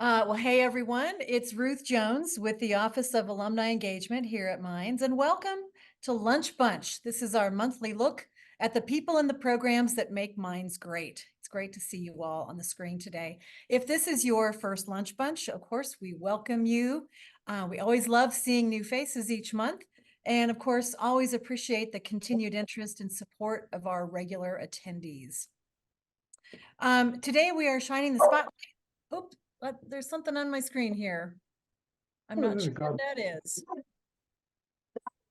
Well, hey everyone, it's Ruth Jones with the Office of Alumni Engagement here at Mines, and welcome to Lunch Bunch. This is our monthly look at the people and the programs that make Mines great. It's great to see you all on the screen today. If this is your first Lunch Bunch, of course, we welcome you. We always love seeing new faces each month, and of course, always appreciate the continued interest and support of our regular attendees. Today we are shining the spotlight. Oops. There's something on my screen here. I'm not sure what that is.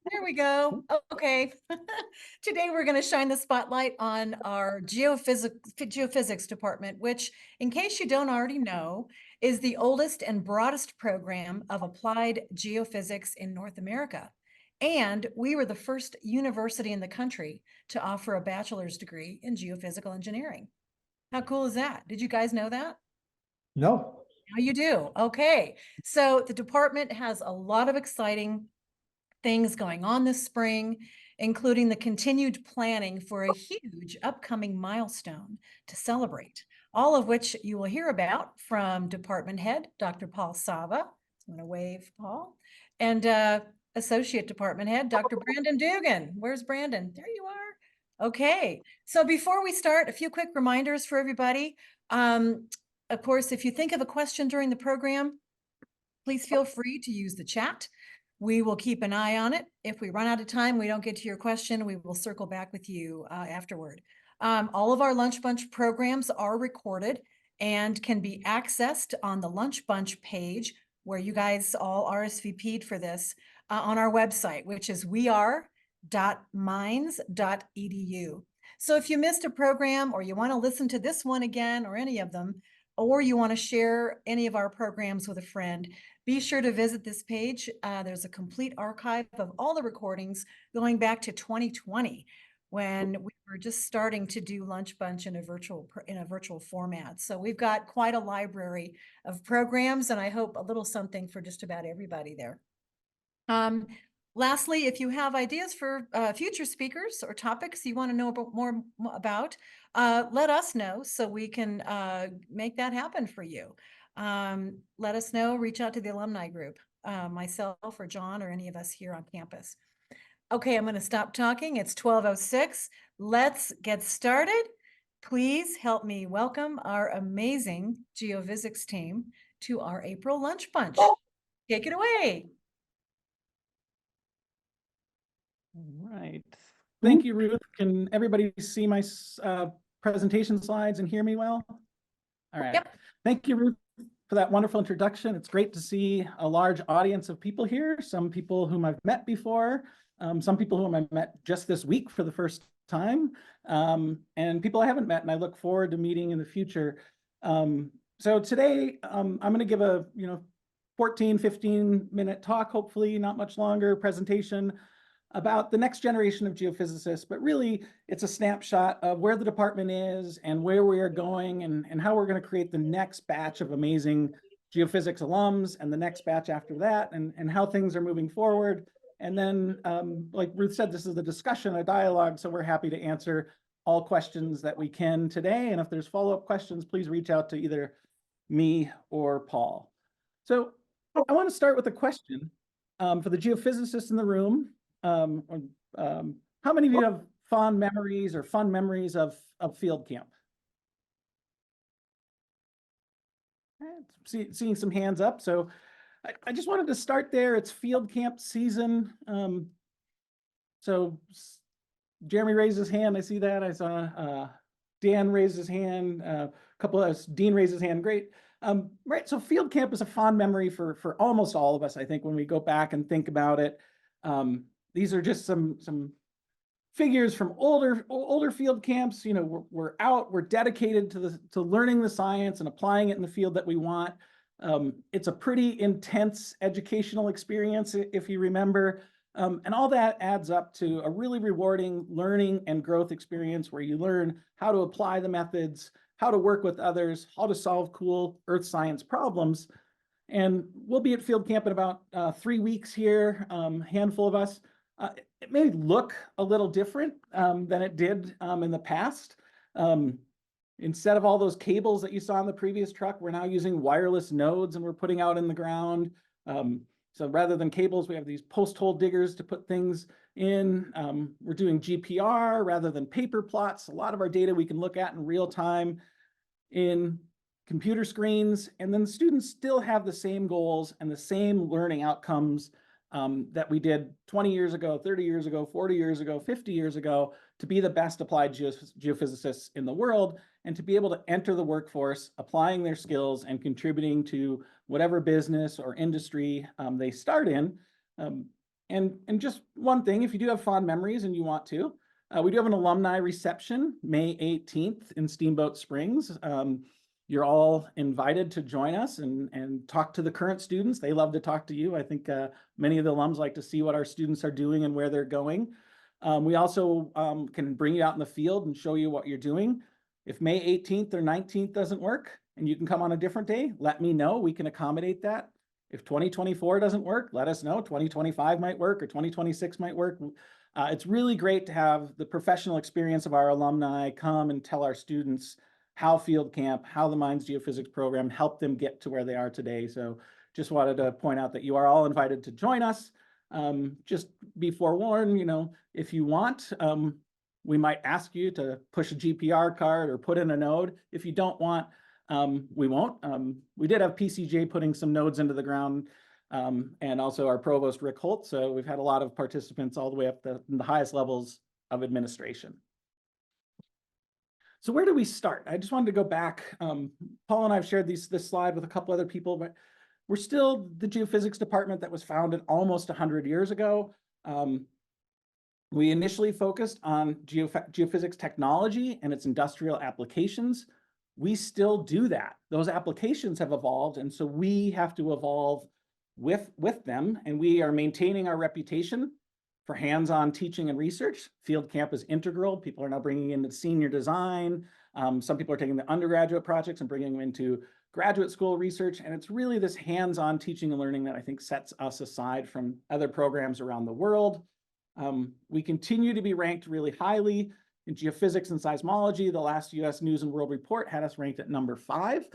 There we go. Okay. Today we're going to shine the spotlight on our geophysics department, which, in case you don't already know, is the oldest and broadest program of applied geophysics in North America. And we were the first university in the country to offer a bachelor's degree in geophysical engineering. How cool is that? Did you guys know that? No. Now you do. Okay. So the department has a lot of exciting things going on this spring, including the continued planning for a huge upcoming milestone to celebrate, all of which you will hear about from Department Head, Dr. Paul Sava. I'm going to wave, Paul. And Associate Department Head, Dr. Brandon Dugan. Where's Brandon? There you are. Okay. So before we start, a few quick reminders for everybody. Of course, if you think of a question during the program, please feel free to use the chat. We will keep an eye on it. If we run out of time, we don't get to your question, we will circle back with you afterward. All of our Lunch Bunch programs are recorded and can be accessed on the Lunch Bunch page where you guys all RSVP'd for this on our website, which is weare.mines.edu. So if you missed a program or you want to listen to this one again or any of them, or you want to share any of our programs with a friend, be sure to visit this page. There's a complete archive of all the recordings going back to 2020 when we were just starting to do Lunch Bunch in a virtual format. So we've got quite a library of programs, and I hope a little something for just about everybody there. Lastly, if you have ideas for future speakers or topics you want to know more about, let us know so we can make that happen for you. Let us know, reach out to the alumni group, myself or John or any of us here on campus. Okay, I'm going to stop talking. It's 12:06. Let's get started. Please help me welcome our amazing geophysics team to our April Lunch Bunch. Take it away. All right. Thank you, Ruth. Can everybody see my presentation slides and hear me well? All right. Yep. Thank you, Ruth, for that wonderful introduction. It's great to see a large audience of people here, some people whom I've met before, some people whom I met just this week for the first time, and people I haven't met, and I look forward to meeting in the future. So today, I'm going to give a 14, 15-minute talk, hopefully not much longer, presentation about the next generation of geophysicists, but really it's a snapshot of where the department is and where we are going and how we're going to create the next batch of amazing geophysics alums and the next batch after that and how things are moving forward. And then, like Ruth said, this is a discussion, a dialogue, so we're happy to answer all questions that we can today. And if there's follow-up questions, please reach out to either me or Paul. So I want to start with a question for the geophysicists in the room. How many of you have fond memories or fun memories of field camp? Seeing some hands up. So I just wanted to start there. It's field camp season. So Jeremy raised his hand. I see that. I saw Dan raised his hand. A couple of us, Dean raised his hand. Great. Right. So field camp is a fond memory for almost all of us, I think, when we go back and think about it. These are just some figures from older field camps. You know, we're out, we're dedicated to learning the science and applying it in the field that we want. It's a pretty intense educational experience, if you remember. And all that adds up to a really rewarding learning and growth experience where you learn how to apply the methods, how to work with others, how to solve cool earth science problems. And we'll be at field camp in about 3 weeks here, handful of us. It may look a little different than it did in the past. Instead of all those cables that you saw in the previous truck, we're now using wireless nodes and we're putting out in the ground. So rather than cables, we have these post hole diggers to put things in. We're doing GPR rather than paper plots. A lot of our data we can look at in real time in computer screens, and then the students still have the same goals and the same learning outcomes that we did 20 years ago, 30 years ago, 40 years ago, 50 years ago, to be the best applied geophysicists in the world, and to be able to enter the workforce, applying their skills and contributing to whatever business or industry they start in. And just one thing, if you do have fond memories and you want to, we do have an alumni reception, May 18th in Steamboat Springs. You're all invited to join us and talk to the current students. They love to talk to you. I think many of the alums like to see what our students are doing and where they're going. We also can bring you out in the field and show you what you're doing. If May 18th or 19th doesn't work and you can come on a different day, let me know. We can accommodate that. If 2024 doesn't work, let us know. 2025 might work or 2026 might work. It's really great to have the professional experience of our alumni come and tell our students how field camp, how the Mines Geophysics program helped them get to where they are today. So just wanted to point out that you are all invited to join us. Just be forewarned, you know, if you want, we might ask you to push a GPR card or put in a node. If you don't want, we won't. We did have PCJ putting some nodes into the ground, and also our provost, Rick Holt. So we've had a lot of participants all the way up to the highest levels of administration. So where do we start? I just wanted to go back. Paul and I have shared this slide with a couple other people, but we're still the geophysics department that was founded almost 100 years ago. We initially focused on geophysics technology and its industrial applications. We still do that. Those applications have evolved, and so we have to evolve with them, and we are maintaining our reputation for hands-on teaching and research. Field camp is integral. People are now bringing in the senior design. Some people are taking the undergraduate projects and bringing them into graduate school research, and it's really this hands-on teaching and learning that I think sets us aside from other programs around the world. We continue to be ranked really highly in geophysics and seismology. The last US News and World Report had us ranked at number 5.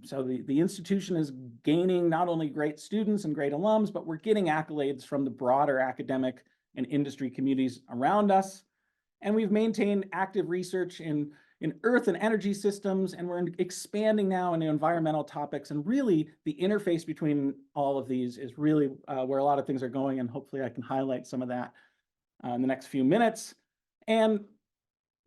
So the institution is gaining not only great students and great alums, but we're getting accolades from the broader academic and industry communities around us. And we've maintained active research in earth and energy systems, and we're expanding now into environmental topics. And really, the interface between all of these is really where a lot of things are going, and hopefully I can highlight some of that in the next few minutes. And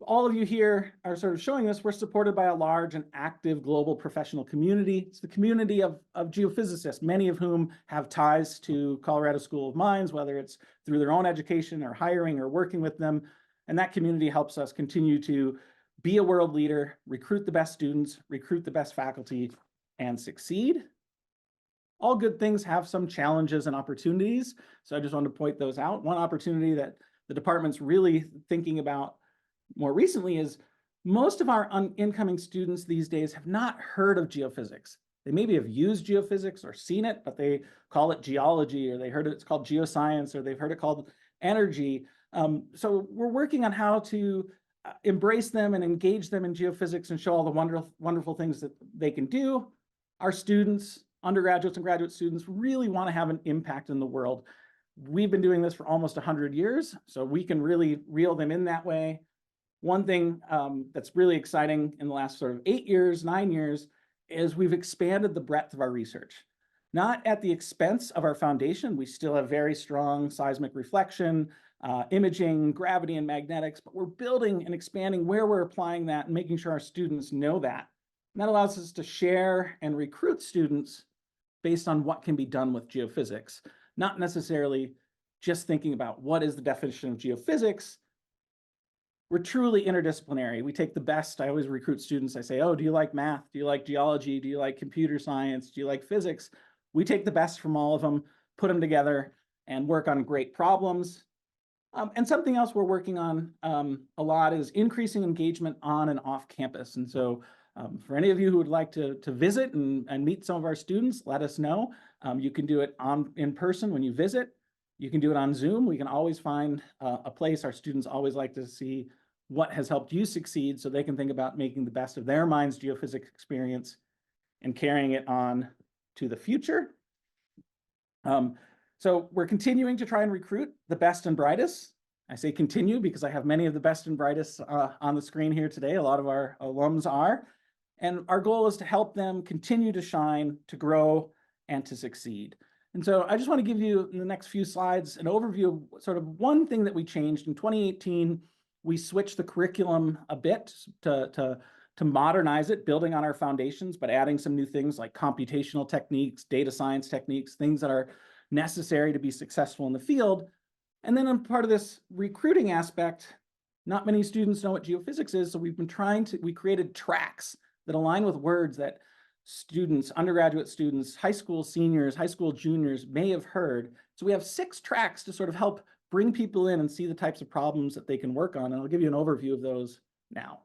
all of you here are sort of showing this. We're supported by a large and active global professional community. It's the community of geophysicists, many of whom have ties to Colorado School of Mines, whether it's through their own education or hiring or working with them. And that community helps us continue to be a world leader, recruit the best students, recruit the best faculty, and succeed. All good things have some challenges and opportunities. So I just wanted to point those out. One opportunity that the department's really thinking about more recently is most of our incoming students these days have not heard of geophysics. They maybe have used geophysics or seen it, but they call it geology, or they heard it's called geoscience, or they've heard it called energy. So we're working on how to embrace them and engage them in geophysics and show all the wonderful, wonderful things that they can do. Our students, undergraduates and graduate students, really want to have an impact in the world. We've been doing this for almost 100 years, so we can really reel them in that way. One thing that's really exciting in the last sort of 8 years, 9 years, is we've expanded the breadth of our research. Not at the expense of our foundation. We still have very strong seismic reflection, imaging, gravity, and magnetics, but we're building and expanding where we're applying that and making sure our students know that. And that allows us to share and recruit students based on what can be done with geophysics, not necessarily just thinking about what is the definition of geophysics. We're truly interdisciplinary. We take the best. I always recruit students. I say, oh, do you like math? Do you like geology? Do you like computer science? Do you like physics? We take the best from all of them, put them together, and work on great problems. And something else we're working on a lot is increasing engagement on and off campus. And so for any of you who would like to visit and meet some of our students, let us know. You can do it in person when you visit. You can do it on Zoom. We can always find a place. Our students always like to see what has helped you succeed so they can think about making the best of their mind's geophysics experience and carrying it on to the future. So we're continuing to try and recruit the best and brightest. I say continue because I have many of the best and brightest on the screen here today. A lot of our alums are. And our goal is to help them continue to shine, to grow, and to succeed. And so I just want to give you, in the next few slides, an overview of sort of one thing that we changed. In 2018, we switched the curriculum a bit to modernize it, building on our foundations, but adding some new things like computational techniques, data science techniques, things that are necessary to be successful in the field. And then on part of this recruiting aspect, not many students know what geophysics is, so we created tracks that align with words that students, undergraduate students, high school seniors, high school juniors may have heard. So we have 6 tracks to sort of help bring people in and see the types of problems that they can work on. And I'll give you an overview of those now.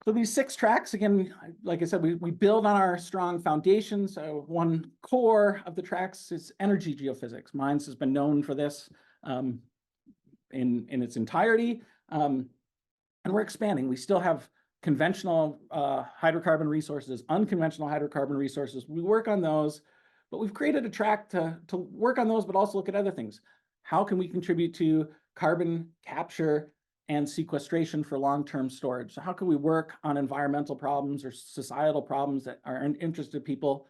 So these 6 tracks, again, like I said, we build on our strong foundation. So one core of the tracks is energy geophysics. Mines has been known for this in its entirety. And we're expanding. We still have conventional hydrocarbon resources, unconventional hydrocarbon resources. We work on those, but we've created a track to work on those, but also look at other things. How can we contribute to carbon capture and sequestration for long-term storage? So how can we work on environmental problems or societal problems that are interested to people?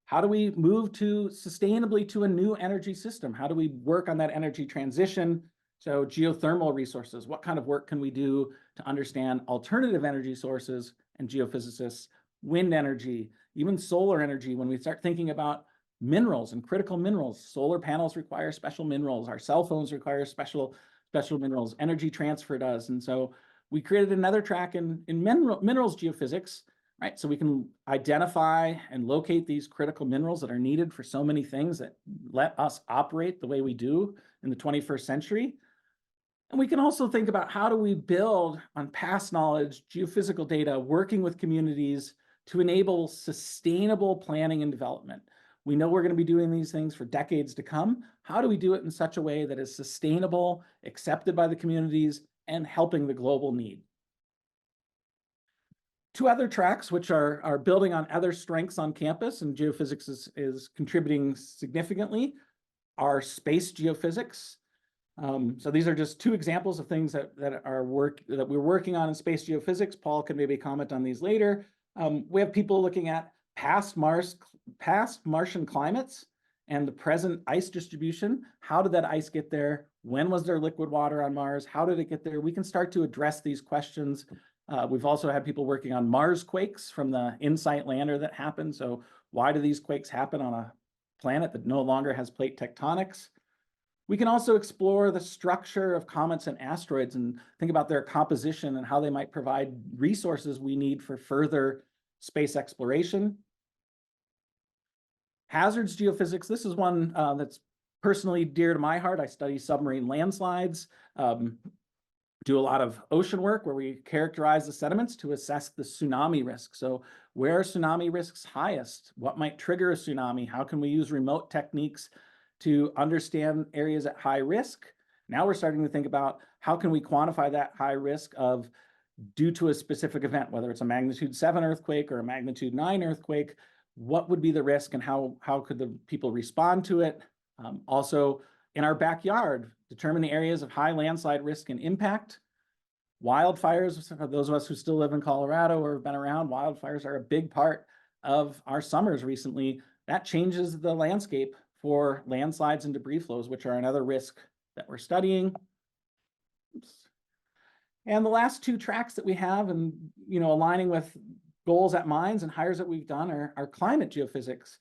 How do we move sustainably to a new energy system? How do we work on that energy transition? So geothermal resources, what kind of work can we do to understand alternative energy sources and geophysicists, wind energy, even solar energy? When we start thinking about minerals and critical minerals, solar panels require special minerals, our cell phones require special minerals, energy transfer does. And so we created another track in minerals geophysics, right? So we can identify and locate these critical minerals that are needed for so many things that let us operate the way we do in the 21st century. And we can also think about how do we build on past knowledge, geophysical data, working with communities to enable sustainable planning and development. We know we're going to be doing these things for decades to come. How do we do it in such a way that is sustainable, accepted by the communities, and helping the global need? 2 other tracks, which are building on other strengths on campus, and geophysics is contributing significantly, are space geophysics. So these are just 2 examples of things that we're working on in space geophysics. Paul can maybe comment on these later. We have people looking at past Martian climates and the present ice distribution. How did that ice get there? When was there liquid water on Mars? How did it get there? We can start to address these questions. We've also had people working on Mars quakes from the InSight lander that happened. So why do these quakes happen on a planet that no longer has plate tectonics? We can also explore the structure of comets and asteroids and think about their composition and how they might provide resources we need for further space exploration. Hazards geophysics, this is one that's personally dear to my heart. I study submarine landslides, do a lot of ocean work where we characterize the sediments to assess the tsunami risk. So where are tsunami risks highest? What might trigger a tsunami? How can we use remote techniques to understand areas at high risk? Now we're starting to think about how can we quantify that high risk of due to a specific event, whether it's a magnitude 7 earthquake or a magnitude 9 earthquake, what would be the risk and how could the people respond to it? Also in our backyard, determine the areas of high landslide risk and impact. Wildfires, for those of us who still live in Colorado or have been around, wildfires are a big part of our summers recently. That changes the landscape for landslides and debris flows, which are another risk that we're studying. Oops. And the last 2 tracks that we have, and aligning with goals at Mines and hires that we've done, are climate geophysics.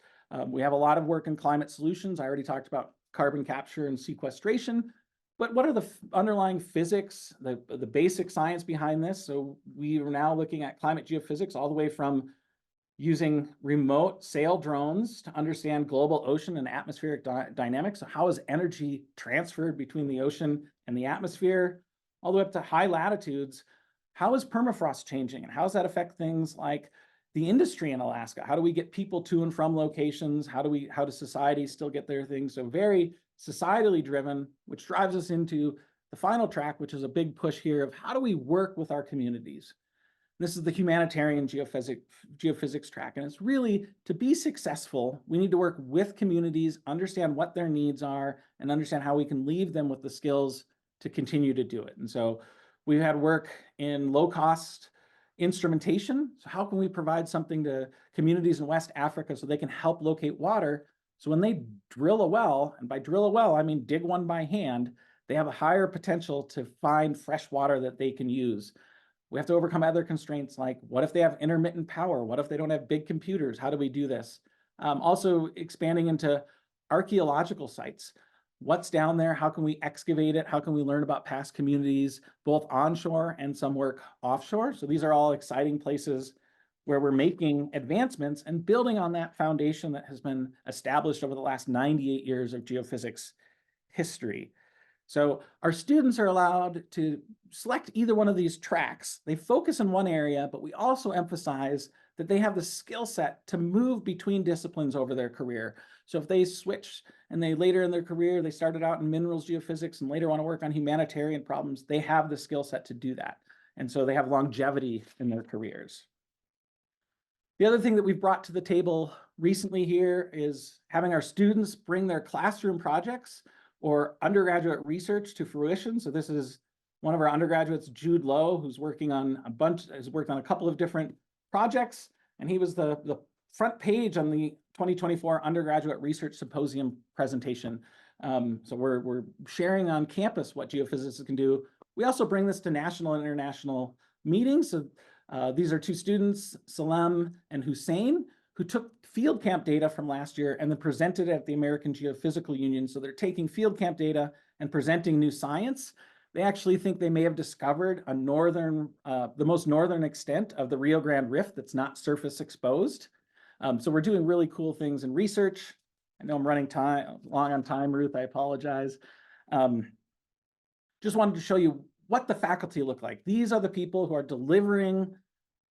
We have a lot of work in climate solutions. I already talked about carbon capture and sequestration, but what are the underlying physics, the basic science behind this? So we are now looking at climate geophysics all the way from using remote sail drones to understand global ocean and atmospheric dynamics. So how is energy transferred between the ocean and the atmosphere, all the way up to high latitudes? How is permafrost changing, and how does that affect things like the industry in Alaska? How do we get people to and from locations? How does society still get their things? So very societally driven, which drives us into the final track, which is a big push here of how do we work with our communities. This is the humanitarian geophysics track. And it's really, to be successful, we need to work with communities, understand what their needs are, and understand how we can leave them with the skills to continue to do it. And so we've had work in low-cost instrumentation. So how can we provide something to communities in West Africa so they can help locate water? So when they drill a well, and by drill a well, I mean dig one by hand, they have a higher potential to find fresh water that they can use. We have to overcome other constraints like, what if they have intermittent power? What if they don't have big computers? How do we do this? Also expanding into archaeological sites. What's down there? How can we excavate it? How can we learn about past communities, both onshore and some work offshore? So these are all exciting places where we're making advancements and building on that foundation that has been established over the last 98 years of geophysics history. So our students are allowed to select either one of these tracks. They focus in one area, but we also emphasize that they have the skill set to move between disciplines over their career. So if they switch and they later in their career, they started out in minerals geophysics and later want to work on humanitarian problems, they have the skill set to do that. And so they have longevity in their careers. The other thing that we've brought to the table recently here is having our students bring their classroom projects or undergraduate research to fruition. So this is one of our undergraduates, Jude Lowe, who's working on has worked on a couple of different projects, and he was the front page on the 2024 Undergraduate Research Symposium presentation. So we're sharing on campus what geophysicists can do. We also bring this to national and international meetings. So these are two students, Salem and Hussein, who took field camp data from last year and then presented it at the American Geophysical Union. So they're taking field camp data and presenting new science. They actually think they may have discovered a the most northern extent of the Rio Grande Rift that's not surface exposed. So we're doing really cool things in research. I know I'm running long on time, Ruth, I apologize. Just wanted to show you what the faculty look like. These are the people who are delivering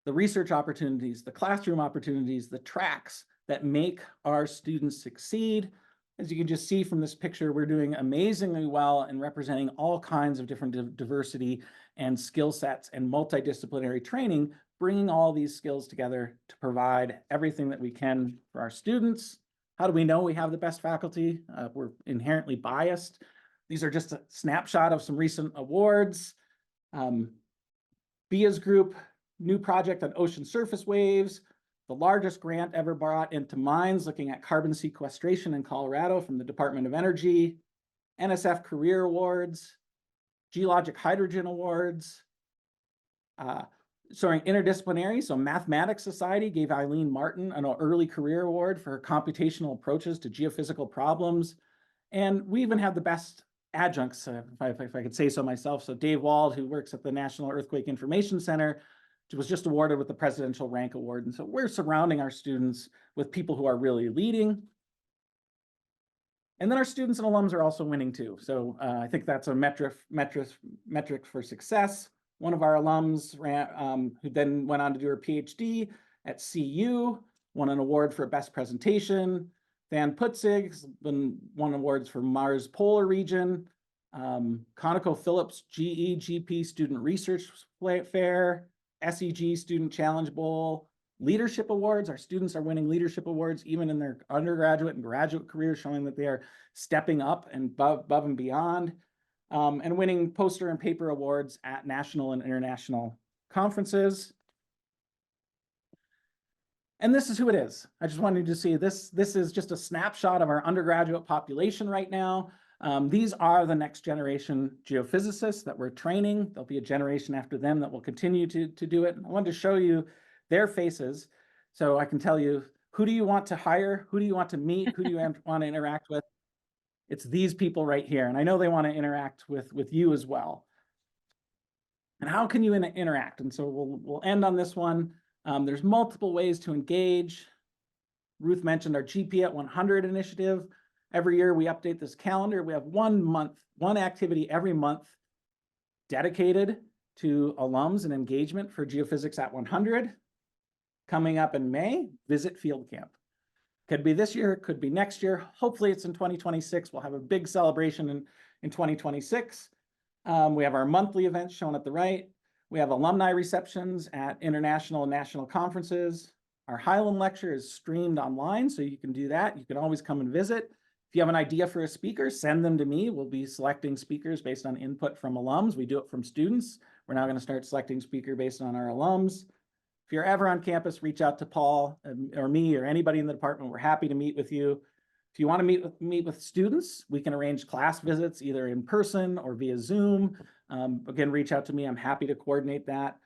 the research opportunities, the classroom opportunities, the tracks that make our students succeed. As you can just see from this picture, we're doing amazingly well in representing all kinds of different diversity and skill sets and multidisciplinary training, bringing all these skills together to provide everything that we can for our students. How do we know we have the best faculty? We're inherently biased. These are just a snapshot of some recent awards. BIA's group, new project on ocean surface waves, the largest grant ever brought into mines looking at carbon sequestration in Colorado from the Department of Energy, NSF Career Awards, Geologic Hydrogen Awards, interdisciplinary, so Mathematics Society gave Eileen Martin an early career award for her computational approaches to geophysical problems. And we even have the best adjuncts, if I could say so myself. So Dave Wald, who works at the National Earthquake Information Center, was just awarded with the Presidential Rank Award. And so we're surrounding our students with people who are really leading. And then our students and alums are also winning too. So I think that's a metric for success. One of our alums who then went on to do her PhD at CU, won an award for best presentation. Van Putzig's won awards for Mars Polar Region, ConocoPhillips GP Student Research Fair, SEG Student Challenge Bowl, leadership awards. Our students are winning leadership awards even in their undergraduate and graduate careers, showing that they are stepping up and above and beyond, and winning poster and paper awards at national and international conferences. And this is who it is. I just wanted you to see this. This is just a snapshot of our undergraduate population right now. These are the next generation geophysicists that we're training. There'll be a generation after them that will continue to do it. I wanted to show you their faces so I can tell you, who do you want to hire? Who do you want to meet? Who do you want to interact with? It's these people right here. And I know they want to interact with you as well. And how can you interact? And so we'll end on this one. There's multiple ways to engage. Ruth mentioned our GP at 100 initiative. Every year we update this calendar. We have one activity every month dedicated to alums and engagement for Geophysics at 100. Coming up in May, visit field camp. Could be this year, could be next year. Hopefully it's in 2026. We'll have a big celebration in 2026. We have our monthly events shown at the right. We have alumni receptions at international and national conferences. Our Highland lecture is streamed online, so you can do that. You can always come and visit. If you have an idea for a speaker, send them to me. We'll be selecting speakers based on input from alums. We do it from students. We're now going to start selecting speaker based on our alums. If you're ever on campus, reach out to Paul or me or anybody in the department. We're happy to meet with you. If you want to meet with students, we can arrange class visits either in person or via Zoom. Again, reach out to me. I'm happy to coordinate that.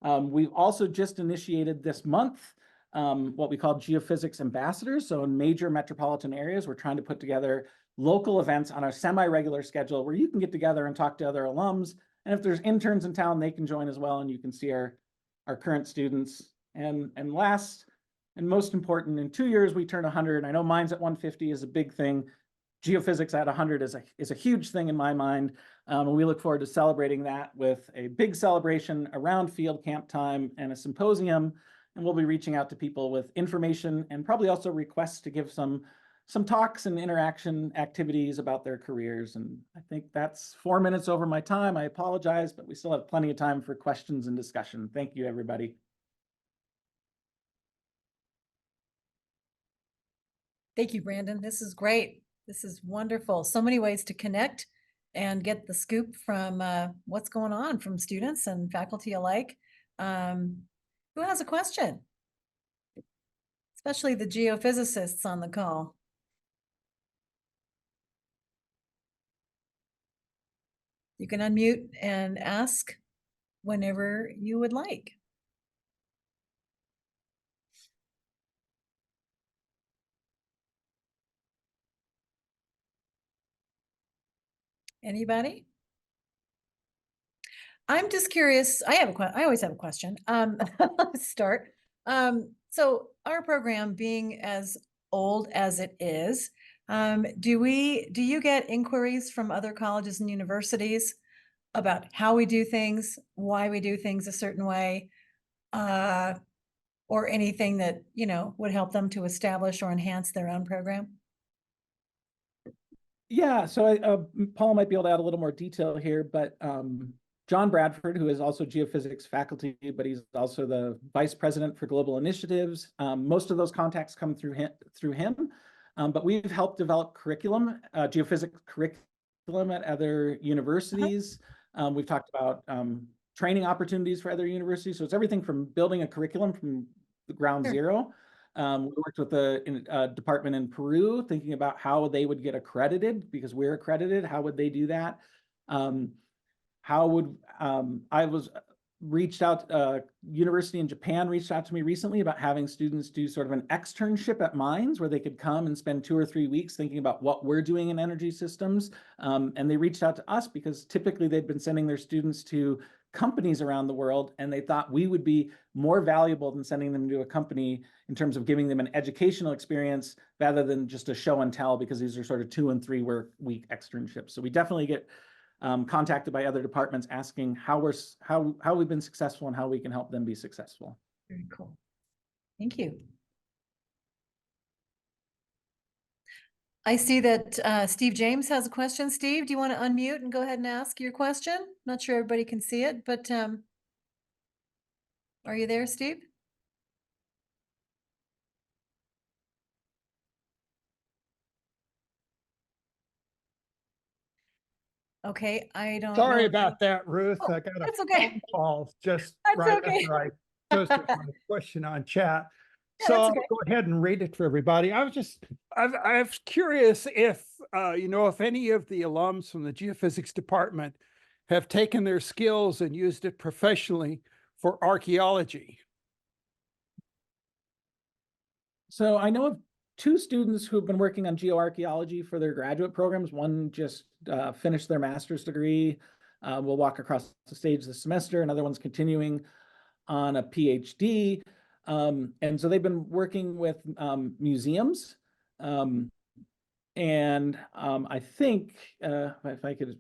We've also just initiated this month what we call Geophysics ambassadors. So in major metropolitan areas, we're trying to put together local events on a semi-regular schedule where you can get together and talk to other alums. And if there's interns in town, they can join as well, and you can see our current students. And last, and most important, in 2 years, we turn 100. I know Minds at 150 is a big thing. Geophysics at 100 is a huge thing in my mind. And we look forward to celebrating that with a big celebration around field camp time and a symposium. And we'll be reaching out to people with information and probably also requests to give some talks and interaction activities about their careers. And I think that's 4 minutes over my time. I apologize, but we still have plenty of time for questions and discussion. Thank you, everybody. Thank you, Brandon. This is great. This is wonderful. So many ways to connect and get the scoop from what's going on from students and faculty alike. Who has a question? Especially the geophysicists on the call. You can unmute and ask whenever you would like. Anybody? I'm just curious. I always have a question. Let's start. So our program being as old as it is, do you get inquiries from other colleges and universities about how we do things, why we do things a certain way, or anything that, would help them to establish or enhance their own program? Yeah, so Paul might be able to add a little more detail here, but John Bradford, who is also geophysics faculty, but he's also the vice president for global initiatives. Most of those contacts come through him, but we've helped develop curriculum, geophysics curriculum at other universities. We've talked about training opportunities for other universities. So it's everything from building a curriculum from the ground zero. We worked with a department in Peru, thinking about how they would get accredited because we're accredited. How would they do that? I was reached out, university in Japan reached out to me recently about having students do sort of an externship at Minds where they could come and spend 2 or 3 weeks thinking about what we're doing in energy systems. And they reached out to us because typically they'd been sending their students to companies around the world, and they thought we would be more valuable than sending them to a company in terms of giving them an educational experience rather than just a show and tell, because these are sort of 2 and 3 week externships. So we definitely get contacted by other departments asking how we've been successful and how we can help them be successful. Very cool. Thank you. I see that Steve James has a question. Steve, do you want to unmute and go ahead and ask your question? Not sure everybody can see it, but are you there, Steve? Okay, I don't Sorry know. about that, Ruth. Oh, I got a that's okay. phone call just That's right okay. after I posted my question on chat. Yeah, So that's I'll okay. go ahead and read it for everybody. I was curious if, if any of the alums from the geophysics department have taken their skills and used it professionally for archaeology. So I know of 2 students who've been working on geoarchaeology for their graduate programs. One just finished their master's degree. Will walk across the stage this semester. Another one's continuing on a PhD. And so they've been working with museums. I think if I could,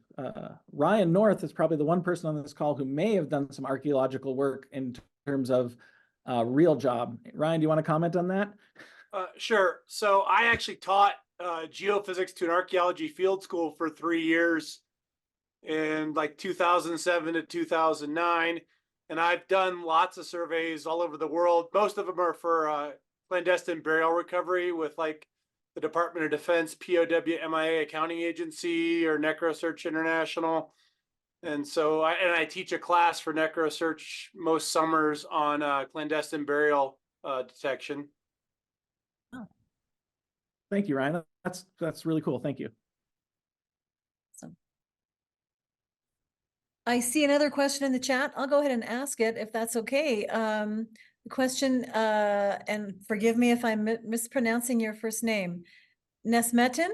Ryan North is probably the one person on this call who may have done some archaeological work in terms of real job. Ryan, do you want to comment on that? Sure. So I actually taught geophysics to an archaeology field school for 3 years. in like 2007 to 2009. And I've done lots of surveys all over the world. Most of them are for clandestine burial recovery with like the Department of Defense, POW, MIA Accounting Agency, or NecroSearch International. And so I teach a class for NecroSearch most summers on clandestine burial detection. Thank you, Ryan. That's really cool. Thank you. Awesome. I see another question in the chat. I'll go ahead and ask it if that's okay. The question, and forgive me if I'm mispronouncing your first name, Nesmetin?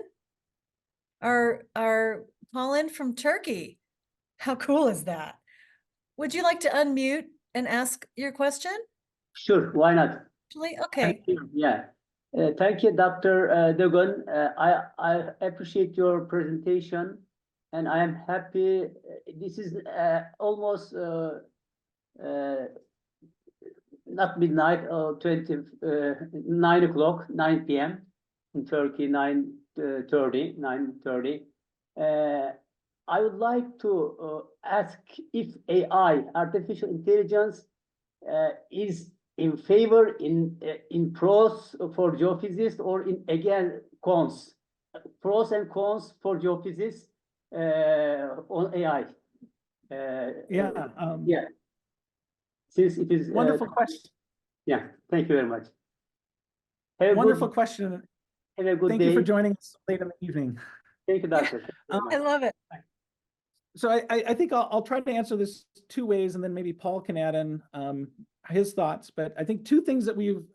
Are calling from Turkey. How cool is that? Would you like to unmute and ask your question? Sure, why not? Actually, okay. Thank you. Yeah. Thank you, Dr. Dogon. I appreciate your presentation, and I am happy. This is almost not midnight, 9 o'clock, 9 p.m. in Turkey, 9:30. I would like to ask if AI, artificial intelligence, is in favor in pros for geophysicists, or in again cons, pros and cons for geophysicists on AI. Yeah. Yeah. Since it is Wonderful question. Yeah. Thank you very much. Have a Wonderful good, question. have a good Thank day. you for joining us late in the evening. Thank you, Doctor. Thank you very I much. love it. So I think I'll try to answer this two ways, and then maybe Paul can add in his thoughts. But I think two things that we've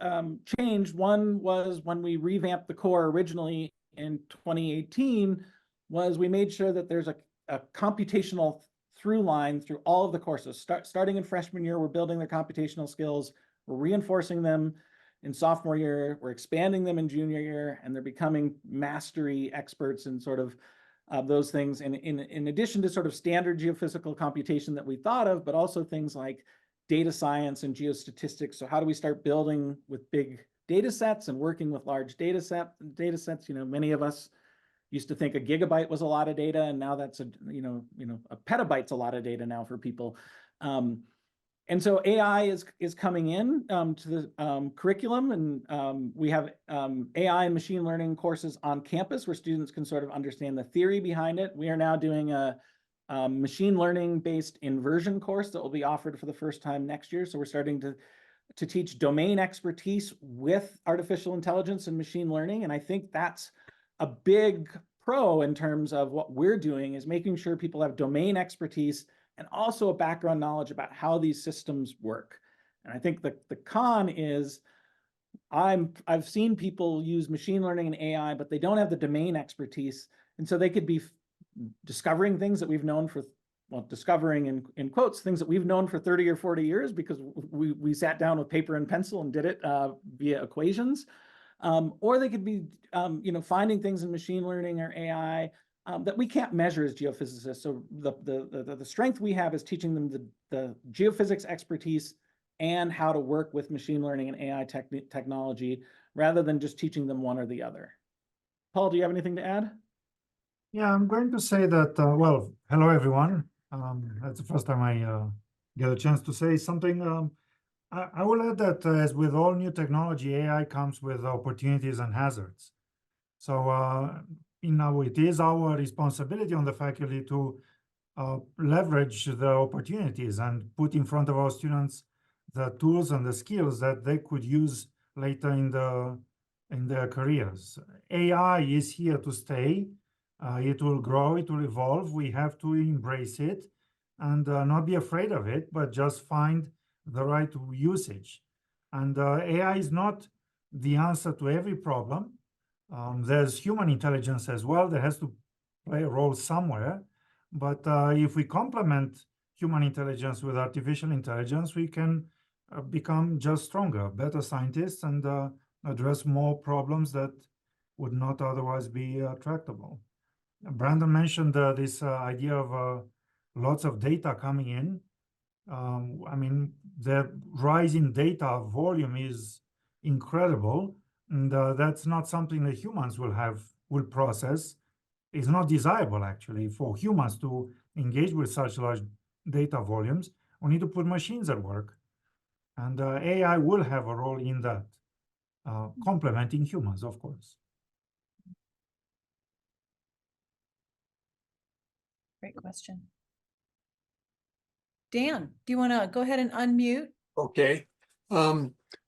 changed. One was when we revamped the core originally in 2018, was we made sure that there's a computational through line through all of the courses. Starting in freshman year, we're building their computational skills. We're reinforcing them in sophomore year. We're expanding them in junior year, and they're becoming mastery experts in sort of those things. And in addition to sort of standard geophysical computation that we thought of, but also things like data science and geostatistics. So how do we start building with big data sets and working with large data sets? You know, many of us used to think a gigabyte was a lot of data, and now that's a petabyte's a lot of data now for people. And so AI is coming in to the curriculum, and we have AI and machine learning courses on campus where students can sort of understand the theory behind it. We are now doing a machine learning based inversion course that will be offered for the first time next year. So we're starting to teach domain expertise with artificial intelligence and machine learning. And I think that's a big pro in terms of what we're doing, is making sure people have domain expertise and also a background knowledge about how these systems work. And I think the con is I've seen people use machine learning and AI, but they don't have the domain expertise. And so they could be discovering things that we've known for, well, discovering in quotes, things that we've known for 30 or 40 years because we sat down with paper and pencil and did it via equations. Or they could be finding things in machine learning or AI that we can't measure as geophysicists. So the strength we have is teaching them the geophysics expertise and how to work with machine learning and AI technology, rather than just teaching them one or the other. Paul, do you have anything to add? Yeah, I'm going to say that, well, hello, everyone. That's the first time I get a chance to say something. I will add that as with all new technology, AI comes with opportunities and hazards. So, it is our responsibility on the faculty to leverage the opportunities and put in front of our students the tools and the skills that they could use later in their careers. AI is here to stay. It will grow, it will evolve. We have to embrace it and not be afraid of it, but just find the right usage. And AI is not the answer to every problem. There's human intelligence as well that has to play a role somewhere. But if we complement human intelligence with artificial intelligence, we can become just stronger, better scientists, and address more problems that would not otherwise be tractable. Brandon mentioned this idea of lots of data coming in. I mean, the rise in data volume is incredible, and that's not something that humans will process. It's not desirable, actually, for humans to engage with such large data volumes, we need to put machines at work. And AI will have a role in that, complementing humans, of course. Great question. Dan, do you want to go ahead and unmute? Okay.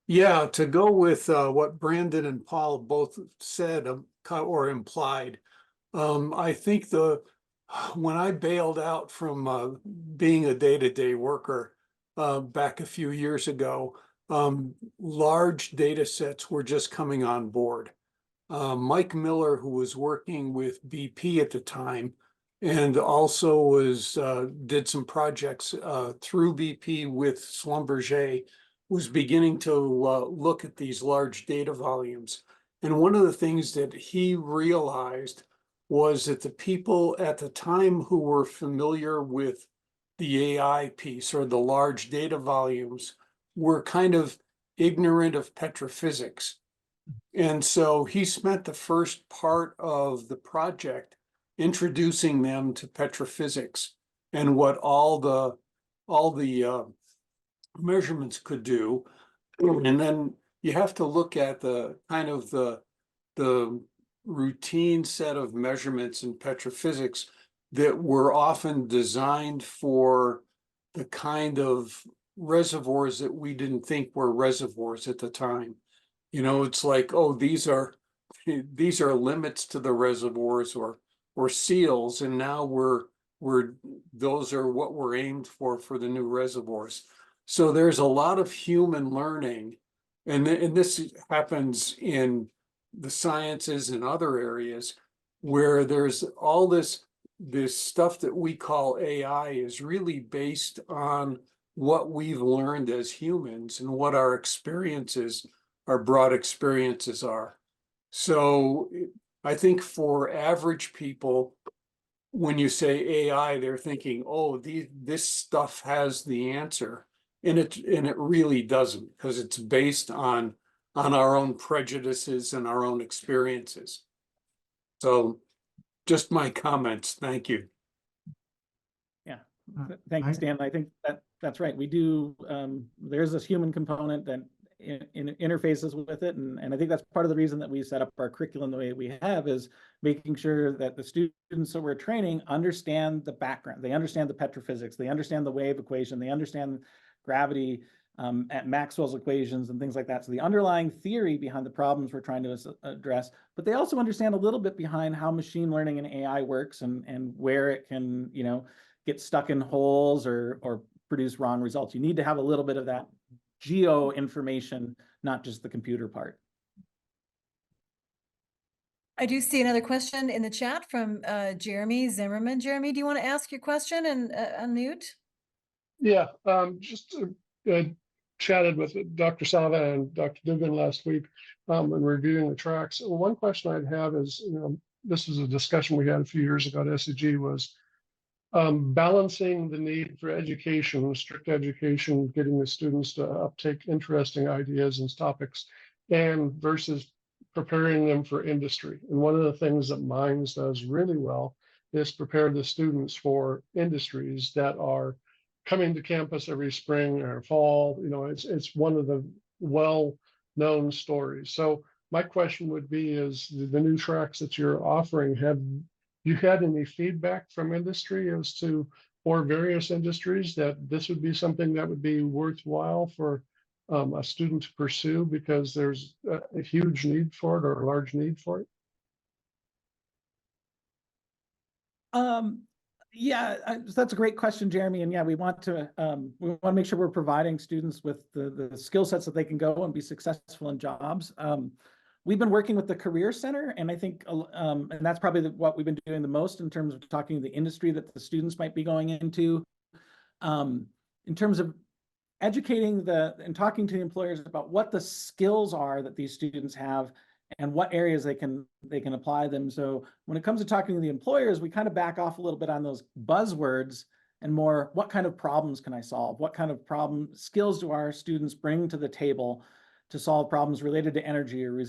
Yeah, to go with what Brandon and Paul both said or implied, I think when I bailed out from being a day-to-day worker back a few years ago, large data sets were just coming on board. Mike Miller, who was working with BP at the time, and also did some projects through BP with Schlumberger, was beginning to look at these large data volumes. And one of the things that he realized was that the people at the time who were familiar with the AI piece or the large data volumes were kind of ignorant of petrophysics. And so he spent the first part of the project introducing them to petrophysics and what all the measurements could do. And then you have to look at the kind of the routine set of measurements in petrophysics that were often designed for the kind of reservoirs that we didn't think were reservoirs at the time. You know, it's like, oh, these are limits to the reservoirs or seals, and now those are what we're aimed for the new reservoirs. So there's a lot of human learning, and this happens in the sciences and other areas where there's all this stuff that we call AI is really based on what we've learned as humans and what our experiences, our broad experiences are. So I think for average people, when you say AI, they're thinking, oh, this stuff has the answer. And it really doesn't, because it's based on our own prejudices and our own experiences. So just my comments. Thank you. Yeah, Uh, thanks, I- Dan. I think that's right. We do, there's this human component that in interfaces with it. And I think that's part of the reason that we set up our curriculum the way we have, is making sure that the students that we're training understand the background. They understand the petrophysics, they understand the wave equation, they understand gravity at Maxwell's equations and things like that. So the underlying theory behind the problems we're trying to address, but they also understand a little bit behind how machine learning and AI works and where it can, you know, get stuck in holes or produce wrong results. You need to have a little bit of that geo information, not just the computer part. I do see another question in the chat from Jeremy Zimmerman. Jeremy, do you want to ask your question and unmute? Yeah, just chatted with Dr. Sava and Dr. Dugan last week when reviewing the tracks. One question I'd have is, you know, this was a discussion we had a few years ago at SEG, was balancing the need for education, strict education, getting the students to uptake interesting ideas and topics, and versus preparing them for industry. And one of the things that Minds does really well is prepare the students for industries that are coming to campus every spring or fall. You know, it's one of the well-known stories. So my question would be, is the new tracks that you're offering, have you had any feedback from industry as to, or various industries, that this would be something that would be worthwhile for a student to pursue because there's a huge need for it or a large need for it? Yeah, that's a great question, Jeremy. And yeah, we want to make sure we're providing students with the skill sets that they can go and be successful in jobs. We've been working with the Career Center, and I think, and that's probably what we've been doing the most in terms of talking to the industry that the students might be going into. In terms of educating and talking to the employers about what the skills are that these students have and what areas they can apply them. So when it comes to talking to the employers, we kind of back off a little bit on those buzzwords and more, what kind of problems can I solve? What kind of skills do our students bring to the table to solve problems related to energy or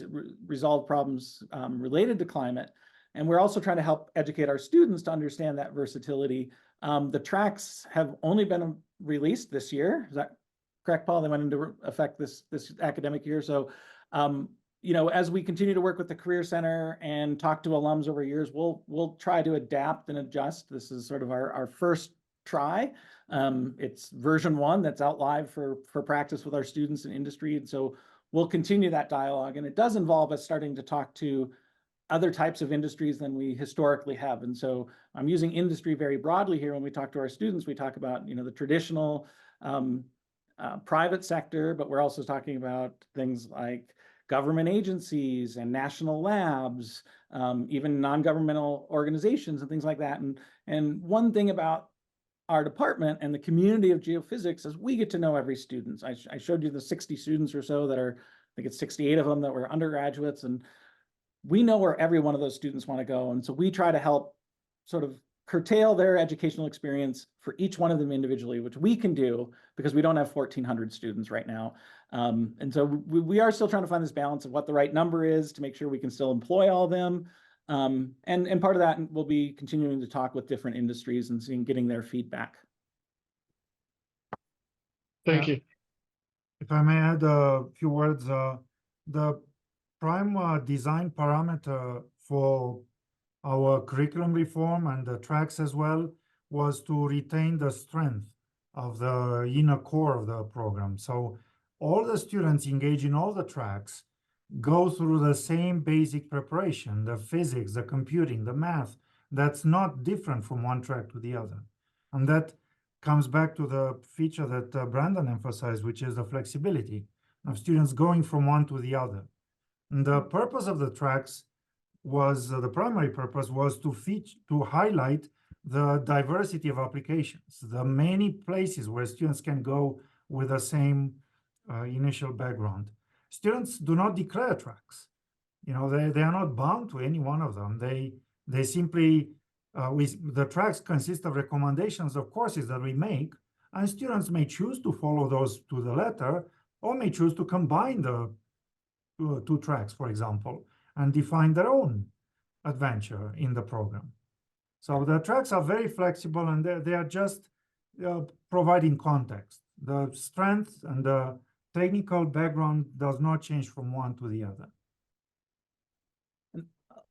resolve problems related to climate? And we're also trying to help educate our students to understand that versatility The tracks have only been released this year. Is that correct, Paul? They went into effect this academic year. So, as we continue to work with the Career Center and talk to alums over years, we'll try to adapt and adjust. This is sort of our first try. It's version 1 that's out live for practice with our students in industry. And so we'll continue that dialogue. And it does involve us starting to talk to other types of industries than we historically have. And so I'm using industry very broadly here. When we talk to our students, we talk about, the traditional private sector, but we're also talking about things like government agencies and national labs, even non-governmental organizations and things like that. And one thing about our department and the community of geophysics is we get to know every student. I showed you the 60 students or so that are, I think it's 68 of them that were undergraduates, and we know where every one of those students want to go. And so we try to help sort of curtail their educational experience for each one of them individually, which we can do because we don't have 1,400 students right now. And so we are still trying to find this balance of what the right number is to make sure we can still employ all of them. And part of that will be continuing to talk with different industries and getting their feedback. Thank you. If I may add a few words, the prime design parameter for our curriculum reform and the tracks as well was to retain the strength of the inner core of the program. So all the students engaged in all the tracks go through the same basic preparation, the physics, the computing, the math, that's not different from one track to the other. And that comes back to the feature that Brandon emphasized, which is the flexibility of students going from one to the other. And the purpose of the tracks was, the primary purpose was to highlight the diversity of applications, the many places where students can go with the same initial background. Students do not declare tracks. They are not bound to any one of them. They simply, the tracks consist of recommendations of courses that we make, and students may choose to follow those to the letter, or may choose to combine the two tracks, for example, and define their own adventure in the program. So the tracks are very flexible, and they are just providing context. The strength and the technical background does not change from one to the other.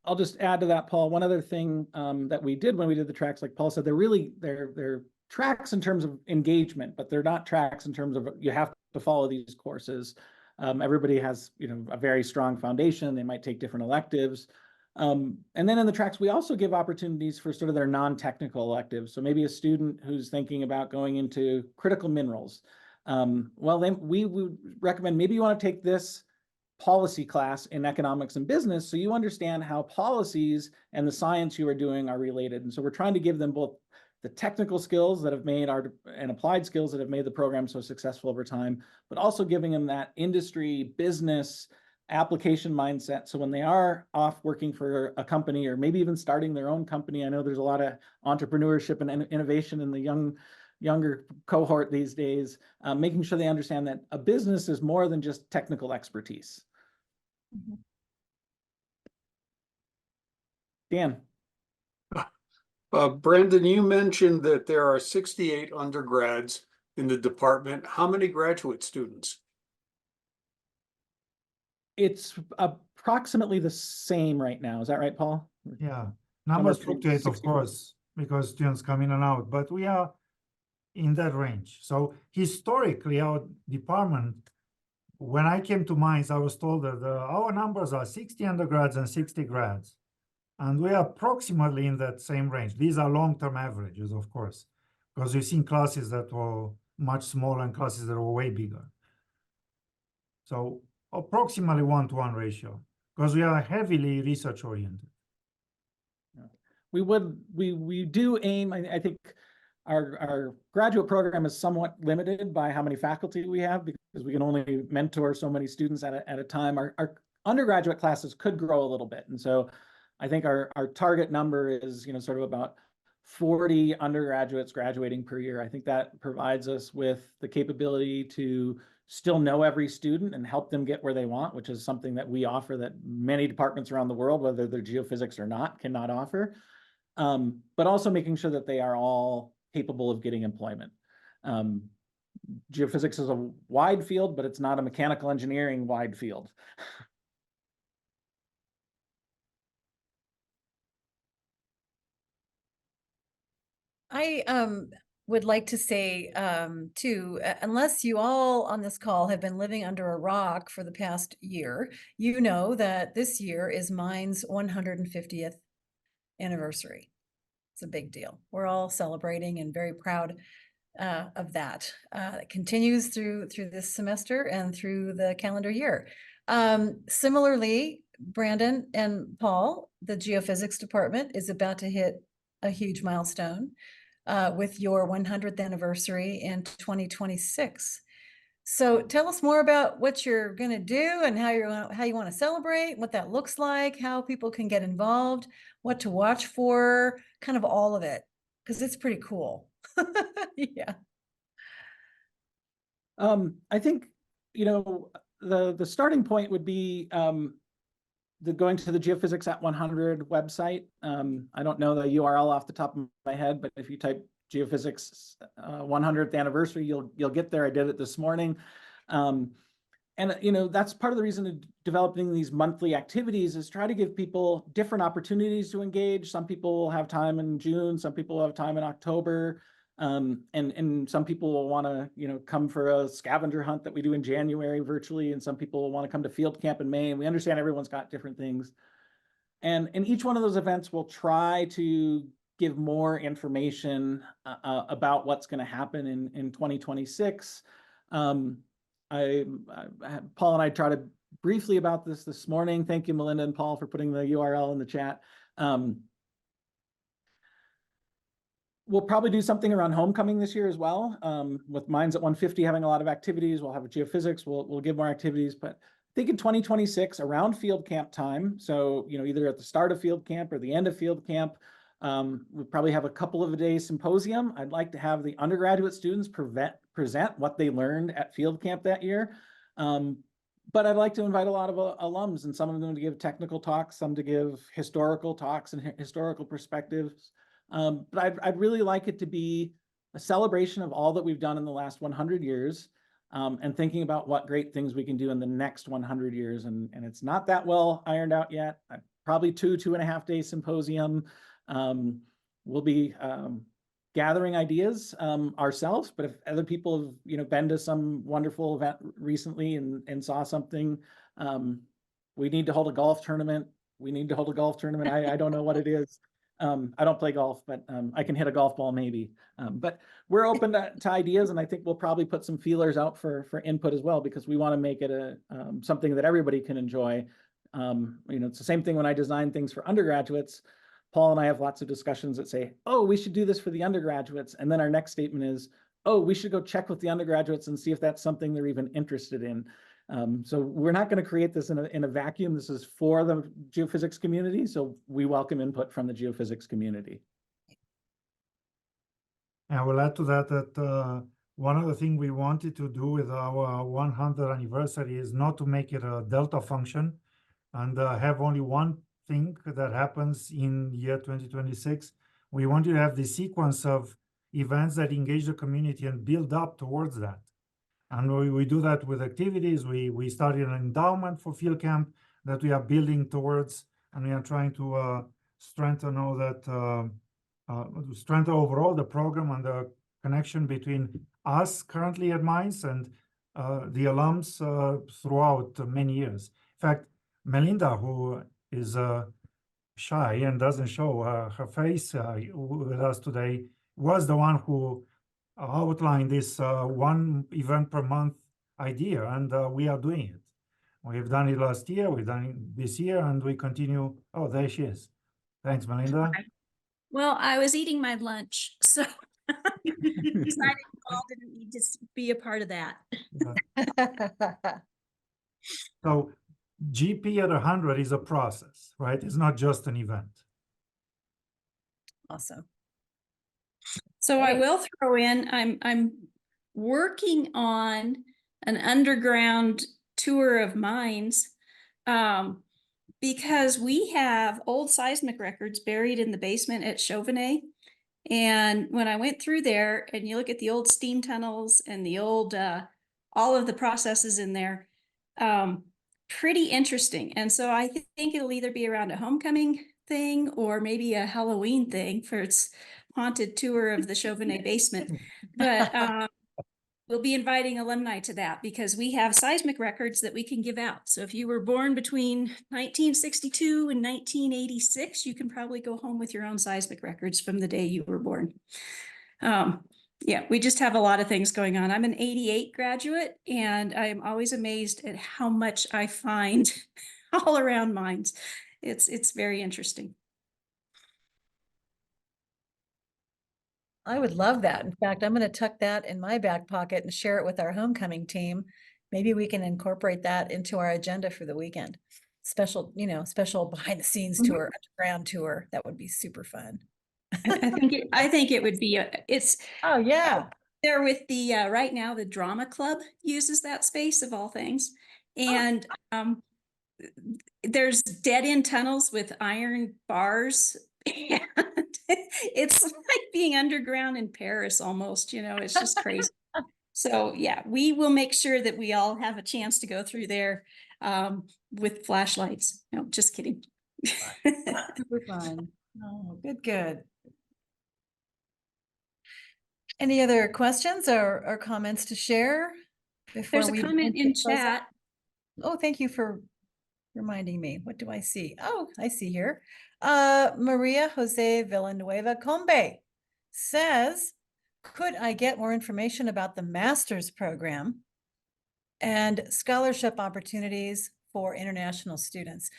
I'll just add to that, Paul. One other thing that we did when we did the tracks, like Paul said, they're tracks in terms of engagement, but they're not tracks in terms of you have to follow these courses. Everybody has, a very strong foundation. They might take different electives. And then in the tracks, we also give opportunities for sort of their non-technical electives. So maybe a student who's thinking about going into critical minerals. Well, then we would recommend maybe you want to take this policy class in economics and business so you understand how policies and the science you are doing are related. And so we're trying to give them both the technical skills that have made and applied skills that have made the program so successful over time, but also giving them that industry, business, application mindset. So when they are off working for a company or maybe even starting their own company, I know there's a lot of entrepreneurship and innovation in the younger cohort these days, making sure they understand that a business is more than just technical expertise. Mhm. Dan. Brandon, you mentioned that there are 68 undergrads in the department. How many graduate students? It's approximately the same right now. Is that right, Paul? Yeah, numbers between fluctuate, of 60. course, because students come in and out, but we are in that range. So historically, our department, when I came to Mainz, I was told that our numbers are 60 undergrads and 60 grads. And we are approximately in that same range. These are long-term averages, of course, because we've seen classes that were much smaller and classes that were way bigger. So approximately 1-to-1 ratio, because we are heavily research oriented. We do aim, I think our graduate program is somewhat limited by how many faculty we have because we can only mentor so many students at a time. Our undergraduate classes could grow a little bit. And so I think our target number is, sort of about 40 undergraduates graduating per year. I think that provides us with the capability to still know every student and help them get where they want, which is something that we offer that many departments around the world, whether they're geophysics or not, cannot offer. But also making sure that they are all capable of getting employment. Geophysics is a wide field, but it's not a mechanical engineering wide field. I would like to say too, unless you all on this call have been living under a rock for the past year, you know that this year is Mine's 150th anniversary. It's a big deal. We're all celebrating and very proud of that. It continues through this semester and through the calendar year. Similarly, Brandon and Paul, the geophysics department is about to hit a huge milestone with your 100th anniversary in 2026. So tell us more about what you're going to do and how you want to celebrate, what that looks like, how people can get involved, what to watch for, kind of all of it, because it's pretty cool. Yeah. I think, you know, the starting point would be going to the Geophysics at 100 website. I don't know the URL off the top of my head, but if you type Geophysics 100th anniversary, you'll get there. I did it this morning. And you know, that's part of the reason of developing these monthly activities is try to give people different opportunities to engage. Some people will have time in June, some people will have time in October. And some people will want to, you know, come for a scavenger hunt that we do in January virtually, and some people will want to come to field camp in May. And we understand everyone's got different things. And in each one of those events, we'll try to give more information about what's going to happen in 2026. Paul and I chatted briefly about this morning. Thank you, Melinda and Paul, for putting the URL in the chat. We'll probably do something around homecoming this year as well. With Mines at 150 having a lot of activities, we'll have a geophysics, we'll give more activities, but I think in 2026 around field camp time, so you know, either at the start of field camp or the end of field camp, we'll probably have a couple of a day symposium. I'd like to have the undergraduate students present what they learned at field camp that year. But I'd like to invite a lot of alums, and some of them to give technical talks, some to give historical talks and historical perspectives. But I'd really like it to be a celebration of all that we've done in the last 100 years, and thinking about what great things we can do in the next 100 years. And it's not that well ironed out yet. Probably 2.5 day symposium. We'll be gathering ideas ourselves, but if other people have, you know, been to some wonderful event recently and saw something, we need to hold a golf tournament. We need to hold a golf tournament. I don't know what it is. I don't play golf, but I can hit a golf ball maybe. But we're open to ideas, and I think we'll probably put some feelers out for input as well, because we want to make it something that everybody can enjoy. You know, it's the same thing when I design things for undergraduates. Paul and I have lots of discussions that say, oh, we should do this for the undergraduates. And then our next statement is, oh, we should go check with the undergraduates and see if that's something they're even interested in. So we're not going to create this in a vacuum. This is for the geophysics community. So we welcome input from the geophysics community. I will add to that one of the things we wanted to do with our 100th anniversary is not to make it a delta function and have only one thing that happens in year 2026. We want to have the sequence of events that engage the community and build up towards that. And we do that with activities. We started an endowment for field camp that we are building towards, and we are trying to strengthen all that, strengthen overall the program and the connection between us currently at Mines and the alums throughout many years. In fact, Melinda, who is shy and doesn't show her face with us today, was the one who outlined this one event per month idea, and we are doing it. We've done it last year, we've done it this year, and we continue. Oh, there she is. Thanks, Melinda. Well, I was eating my lunch, so decided Paul didn't need to be a part of that. So GP at 100 is a process, right? It's not just an event. Awesome. So I will throw in, I'm working on an underground tour of mines because we have old seismic records buried in the basement at Chauvenet. And when I went through there and you look at the old steam tunnels and the old, all of the processes in there, pretty interesting. And so I think it'll either be around a homecoming thing or maybe a Halloween thing for its haunted tour of the Chauvenet basement. But we'll be inviting alumni to that because we have seismic records that we can give out. So if you were born between 1962 and 1986, you can probably go home with your own seismic records from the day you were born. Yeah, we just have a lot of things going on. I'm an 88 graduate and I'm always amazed at how much I find all around mines. It's very interesting. I would love that. In fact, I'm going to tuck that in my back pocket and share it with our homecoming team. Maybe we can incorporate that into our agenda for the weekend. Special, special behind the scenes tour, underground tour. That would be super fun. I think it would be it's Oh yeah. there with the right now the drama club uses that space of all things. And there's dead end tunnels with iron bars. And it's like being underground in Paris almost, it's just crazy. So yeah, we will make sure that we all have a chance to go through there with flashlights. No, just kidding. Super fun. Oh, good. Any other questions or comments to share before There's a we comment in chat. Oh, thank you for reminding me. What do I see? Oh, I see here. Maria Jose Villanueva Combe says, could I get more information about the master's program and scholarship opportunities for international students?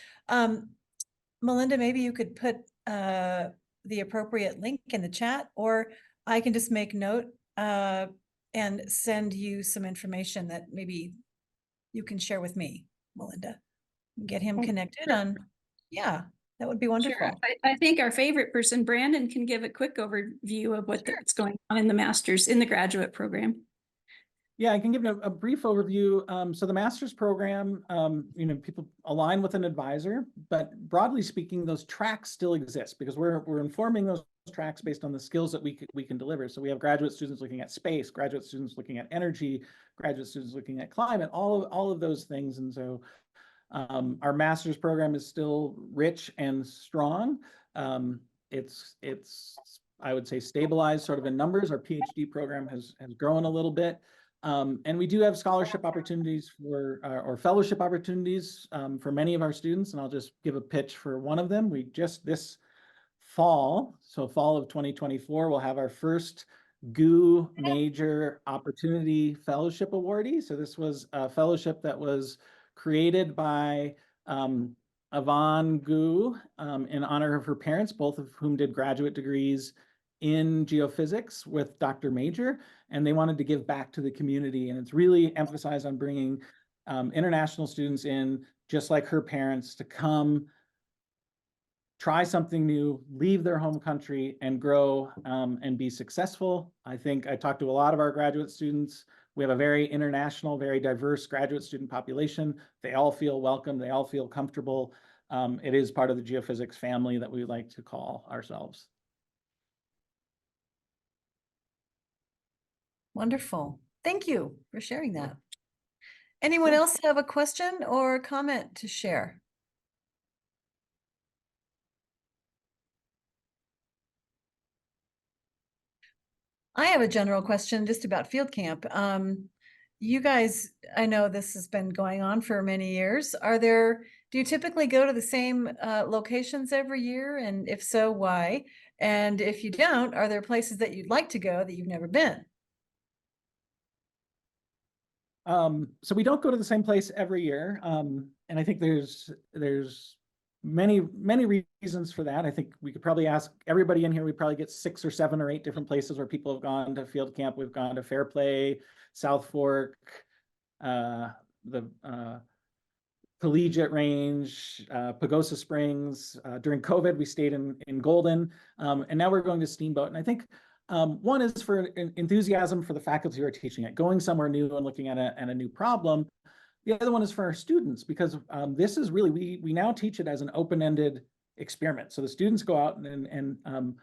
Melinda, maybe you could put the appropriate link in the chat, or I can just make note and send you some information that maybe you can share with me, Melinda. Get him connected on, yeah, that would be wonderful. Sure. I think our favorite person, Brandon, can give a quick overview of what's going on in the master's, in the graduate program. Yeah, I can give a brief overview. So the master's program, people align with an advisor, but broadly speaking, those tracks still exist because we're informing those tracks based on the skills that we can deliver. So we have graduate students looking at space, graduate students looking at energy, graduate students looking at climate, all of those things. And so our master's program is still rich and strong. It's I would say stabilized sort of in numbers. Our PhD program has grown a little bit. And we do have scholarship opportunities for or fellowship opportunities for many of our students. And I'll just give a pitch for one of them. We just this fall, so fall of 2024, we'll have our first GU Major Opportunity Fellowship awardee. So this was a fellowship that was created by Yvonne Gu in honor of her parents, both of whom did graduate degrees in geophysics with Dr. Major, and they wanted to give back to the community. And it's really emphasized on bringing international students in, just like her parents, to come try something new, leave their home country and grow and be successful. I think I talked to a lot of our graduate students. We have a very international, very diverse graduate student population. They all feel welcome. They all feel comfortable. It is part of the geophysics family that we like to call ourselves. Wonderful. Thank you for sharing that. Anyone else have a question or comment to share? I have a general question just about field camp. You guys, I know this has been going on for many years. Do you typically go to the same locations every year? And if so, why? And if you don't, are there places that you'd like to go that you've never been? So we don't go to the same place every year. And I think there's many reasons for that. I think we could probably ask everybody in here. We probably get 6 or 7 or 8 different places where people have gone to field camp. We've gone to Fairplay, South Fork, the Collegiate Range, Pagosa Springs. During COVID, we stayed in Golden, and now we're going to Steamboat. And I think one is for enthusiasm for the faculty who are teaching it, going somewhere new and looking at a new problem. The other one is for our students, because this is really, we now teach it as an open-ended experiment. So the students go out and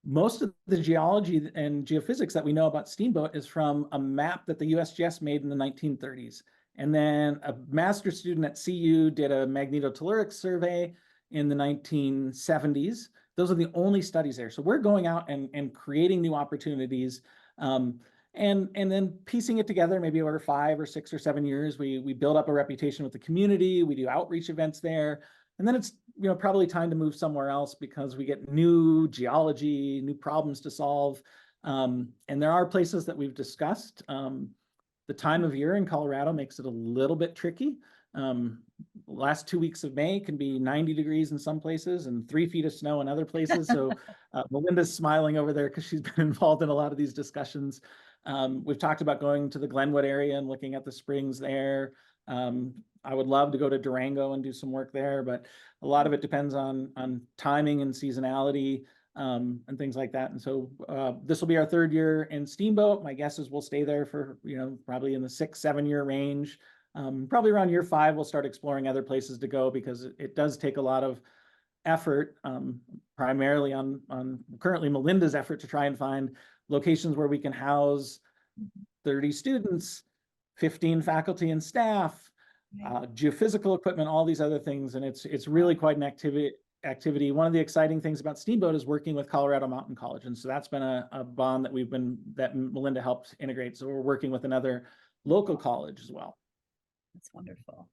most of the geology and geophysics that we know about Steamboat is from a map that the USGS made in the 1930s. And then a master's student at CU did a magnetotelluric survey in the 1970s. Those are the only studies there. So we're going out and creating new opportunities, and then piecing it together maybe over 5 or 6 or 7 years. We build up a reputation with the community. We do outreach events there. And then it's probably time to move somewhere else because we get new geology, new problems to solve. And there are places that we've discussed. The time of year in Colorado makes it a little bit tricky. Last 2 weeks of May can be 90 degrees in some places and 3 feet of snow in other places. So Melinda's smiling over there because she's been involved in a lot of these discussions. We've talked about going to the Glenwood area and looking at the springs there. I would love to go to Durango and do some work there, but a lot of it depends on timing and seasonality, and things like that. And so this will be our 3rd year in Steamboat. My guess is we'll stay there for, probably in the 6-7 year range. Probably around year 5, we'll start exploring other places to go because it does take a lot of effort, primarily on currently Melinda's effort to try and find locations where we can house 30 students, 15 faculty and staff, geophysical equipment, all these other things. And it's really quite an activity. One of the exciting things about Steamboat is working with Colorado Mountain College. And so that's been a bond that Melinda helped integrate. So we're working with another local college as well. That's wonderful.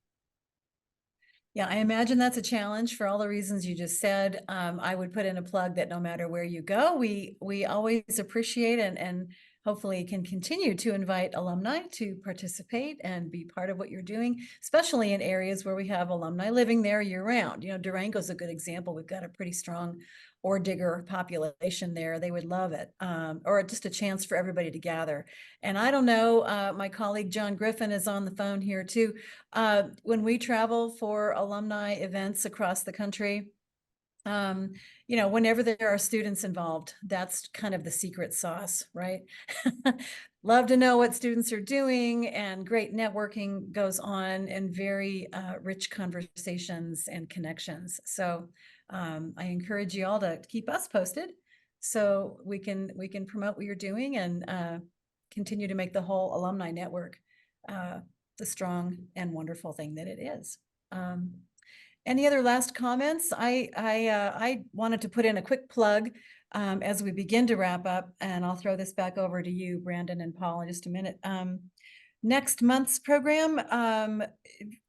Yeah, I imagine that's a challenge for all the reasons you just said. I would put in a plug that no matter where you go, we always appreciate and hopefully can continue to invite alumni to participate and be part of what you're doing, especially in areas where we have alumni living there year round. Durango's a good example. We've got a pretty strong ore digger population there. They would love it, or just a chance for everybody to gather. And I don't know, my colleague John Griffin is on the phone here too. When we travel for alumni events across the country, whenever there are students involved, that's kind of the secret sauce, right? Love to know what students are doing, and great networking goes on, and very rich conversations and connections. So I encourage you all to keep us posted so we can promote what you're doing and continue to make the whole alumni network the strong and wonderful thing that it is. Any other last comments? I wanted to put in a quick plug as we begin to wrap up, and I'll throw this back over to you, Brandon and Paul, in just a minute. Next month's program,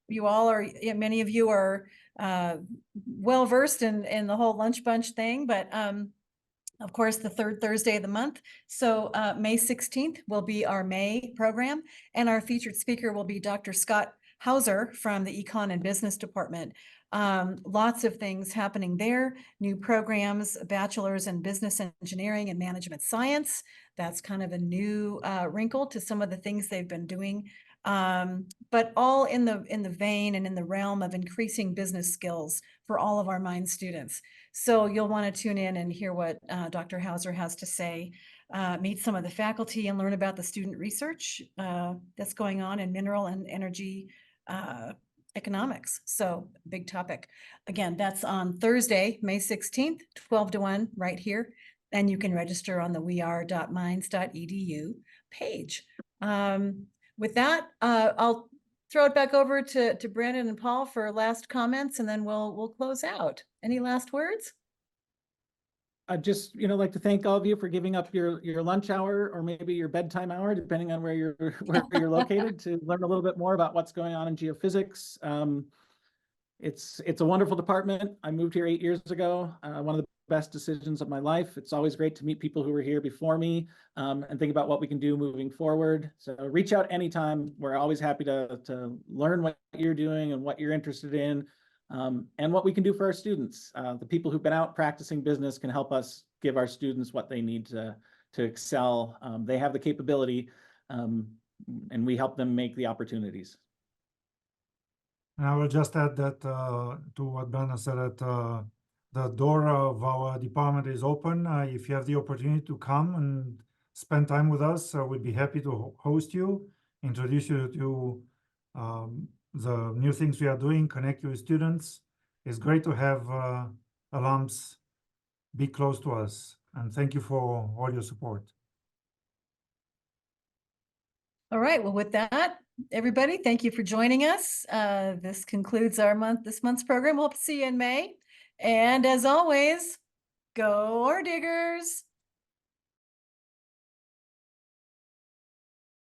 many of you are well versed in the whole lunch bunch thing, but of course, the 3rd Thursday of the month. So May 16th will be our May program, and our featured speaker will be Dr. Scott Hauser from the Econ and Business Department. Lots of things happening there, new programs, bachelor's in business engineering and management science. That's kind of a new wrinkle to some of the things they've been doing, but all in the vein and in the realm of increasing business skills for all of our Mind students. So you'll want to tune in and hear what Dr. Hauser has to say, meet some of the faculty, and learn about the student research that's going on in mineral and energy economics. So big topic. Again, that's on Thursday, May 16th, 12 to 1 right here. And you can register on the weare.minds.edu page. With that, I'll throw it back over to Brandon and Paul for last comments, and then we'll close out. Any last words? I'd just, like to thank all of you for giving up your lunch hour or maybe your bedtime hour, depending on where you're located, to learn a little bit more about what's going on in geophysics. It's a wonderful department. I moved here 8 years ago. One of the best decisions of my life. It's always great to meet people who were here before me, and think about what we can do moving forward. So reach out anytime. We're always happy to learn what you're doing and what you're interested in. And what we can do for our students. The people who've been out practicing business can help us give our students what they need to excel. They have the capability, and we help them make the opportunities. And I will just add that to what Brandon said, that the door of our department is open. If you have the opportunity to come and spend time with us, we'd be happy to host you, introduce you to the new things we are doing, connect you with students. It's great to have alums be close to us. And thank you for all your support. All right, well, with that, everybody, thank you for joining us. This concludes this month's program. We'll see you in May. And as always, go Ore Diggers.